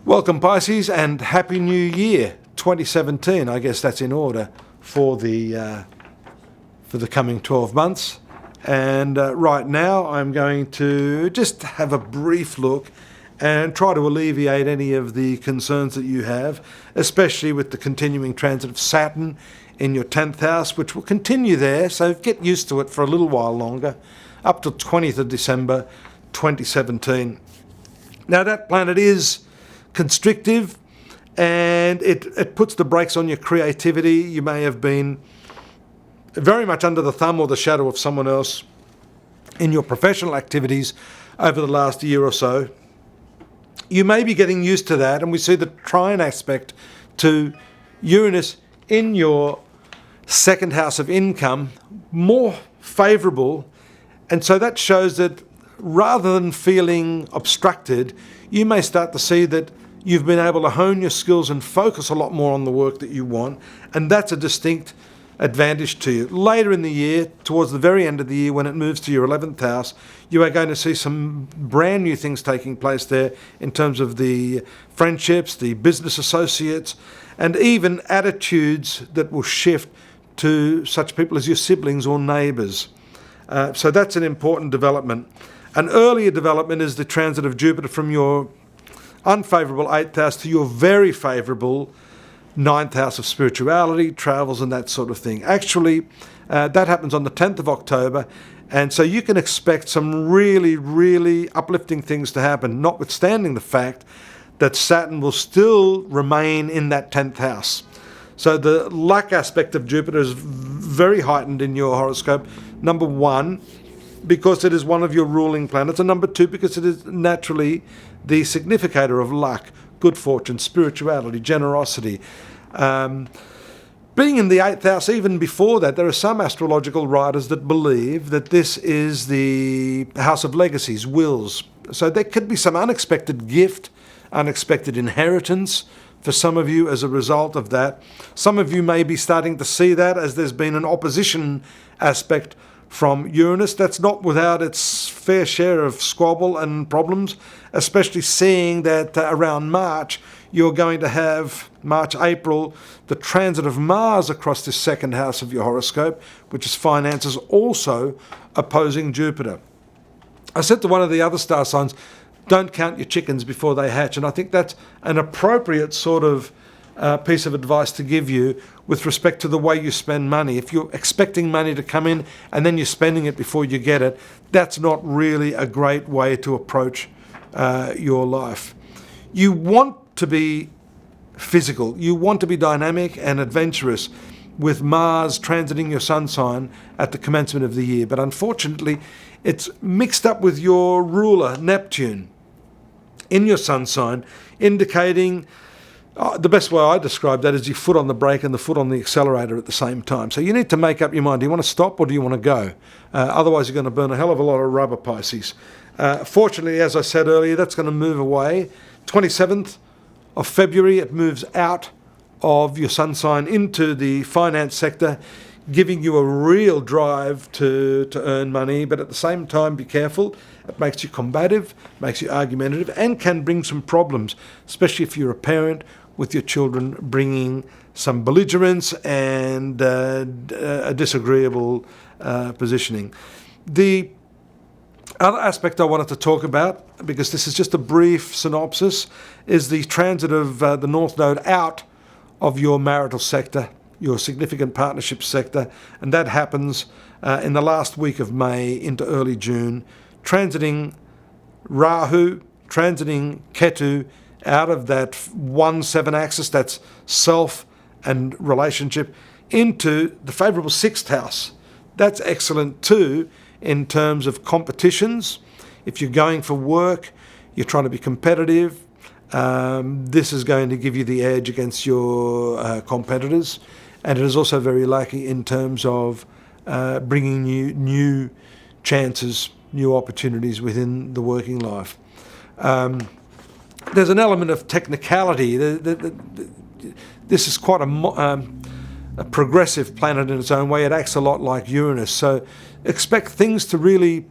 Welcome Pisces and Happy New Year 2017. I guess that's in order for the coming 12 months. And right now I'm going to just have a brief look and try to alleviate any of the concerns that you have, especially with the continuing transit of Saturn in your 10th house, which will continue there. So get used to it for a little while longer, up till 20th of December 2017. Now that planet is constrictive, and it puts the brakes on your creativity. You may have been very much under the thumb or the shadow of someone else in your professional activities over the last year or so. You may be getting used to that, and we see the trine aspect to Uranus in your second house of income more favourable, and so that shows that rather than feeling obstructed, you may start to see that you've been able to hone your skills and focus a lot more on the work that you want, and that's a distinct advantage to you. Later in the year, towards the very end of the year, when it moves to your 11th house, you are going to see some brand new things taking place there in terms of the friendships, the business associates, and even attitudes that will shift to such people as your siblings or neighbours. So that's an important development. An earlier development is the transit of Jupiter from your unfavourable 8th house to your very favourable 9th house of spirituality, travels and that sort of thing. Actually, that happens on the 10th of October, and so you can expect some really, really uplifting things to happen, notwithstanding the fact that Saturn will still remain in that 10th house. So the luck aspect of Jupiter is very heightened in your horoscope. Number one, because it is one of your ruling planets, and number two, because it is naturally the significator of luck, good fortune, spirituality, generosity. Being in the 8th house, even before that, there are some astrological writers that believe that this is the house of legacies, wills. So there could be some unexpected gift, unexpected inheritance for some of you as a result of that. Some of you may be starting to see that as there's been an opposition aspect from Uranus. That's not without its fair share of squabble and problems, especially seeing that around March, you're going to have, March, April, the transit of Mars across this second house of your horoscope, which is finances, also opposing Jupiter. I said to one of the other star signs, don't count your chickens before they hatch, and I think that's an appropriate sort of piece of advice to give you with respect to the way you spend money. If you're expecting money to come in and then you're spending it before you get it, that's not really a great way to approach your life. You want to be physical, you want to be dynamic and adventurous with Mars transiting your sun sign at the commencement of the year, but unfortunately it's mixed up with your ruler Neptune in your sun sign, indicating the best way I describe that is your foot on the brake and the foot on the accelerator at the same time. So you need to make up your mind. Do you want to stop or do you want to go? Otherwise, you're going to burn a hell of a lot of rubber, Pisces. Fortunately, as I said earlier, that's going to move away. 27th of February, it moves out of your sun sign into the finance sector, giving you a real drive to earn money. But at the same time, be careful. It makes you combative, makes you argumentative, and can bring some problems, especially if you're a parent with your children bringing some belligerence and a disagreeable positioning. The other aspect I wanted to talk about, because this is just a brief synopsis, is the transit of the North Node out of your marital sector, your significant partnership sector, and that happens in the last week of May into early June, transiting Rahu, transiting Ketu, out of that 1-7 axis, that's self and relationship, into the favourable 6th house. That's excellent too in terms of competitions. If you're going for work, you're trying to be competitive, this is going to give you the edge against your competitors. And it is also very lucky in terms of bringing you new chances, new opportunities within the working life. There's an element of technicality. This is quite a progressive planet in its own way. It acts a lot like Uranus. So expect things to really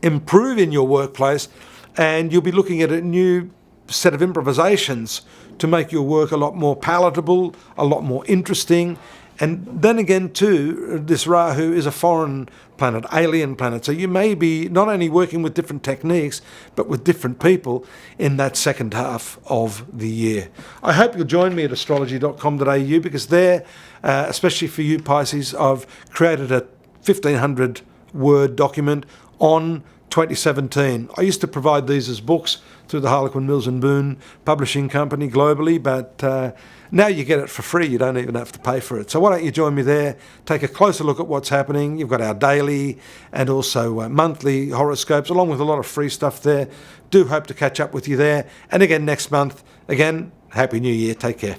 improve in your workplace, and you'll be looking at a new set of improvisations to make your work a lot more palatable, a lot more interesting. And then again, too, this Rahu is a foreign planet, alien planet. So you may be not only working with different techniques, but with different people in that second half of the year. I hope you'll join me at astrology.com.au, because there, especially for you Pisces, I've created a 1,500 word document on 2017. I used to provide these as books through the Harlequin Mills and Boone publishing company globally, but now you get it for free. You don't even have to pay for it. So why don't you join me there, take a closer look at what's happening. You've got our daily and also monthly horoscopes, along with a lot of free stuff there. Do hope to catch up with you there. And again, next month, again, Happy New Year. Take care.